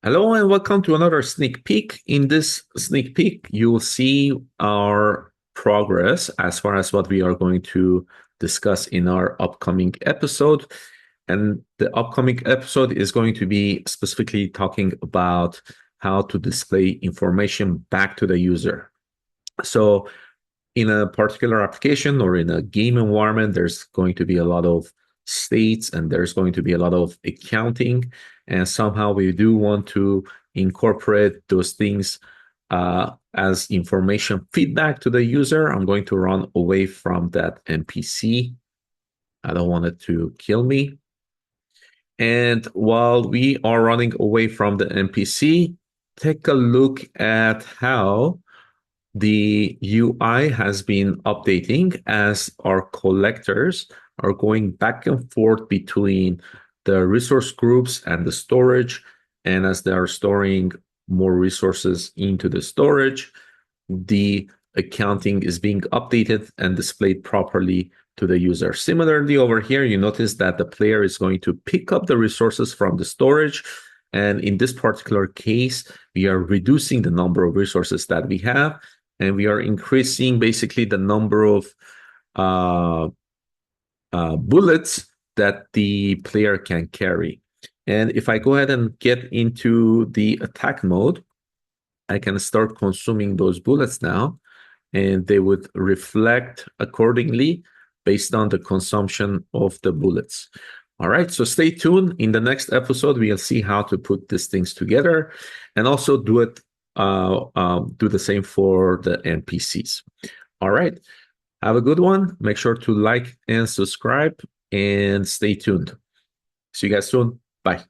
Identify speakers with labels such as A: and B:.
A: Hello and welcome to another sneak peek. In this sneak peek, you will see our progress as far as what we are going to discuss in our upcoming episode. And the upcoming episode is going to be specifically talking about how to display information back to the user. So in a particular application or in a game environment, there's going to be a lot of states and there's going to be a lot of accounting. And somehow we do want to incorporate those things as information feedback to the user. I'm going to run away from that NPC. I don't want it to kill me. And while we are running away from the NPC, take a look at how the UI has been updating as our collectors are going back and forth between the resource groups and the storage. And as they are storing more resources into the storage, the accounting is being updated and displayed properly to the user. Similarly, over here, you notice that the player is going to pick up the resources from the storage. And in this particular case, we are reducing the number of resources that we have, and we are increasing basically the number of bullets that the player can carry. And if I go ahead and get into the attack mode, I can start consuming those bullets now, and they would reflect accordingly based on the consumption of the bullets. All right, so stay tuned. In the next episode, we'll see how to put these things together and also do the same for the NPCs. All right, have a good one. Make sure to like and subscribe and stay tuned. See you guys soon. Bye.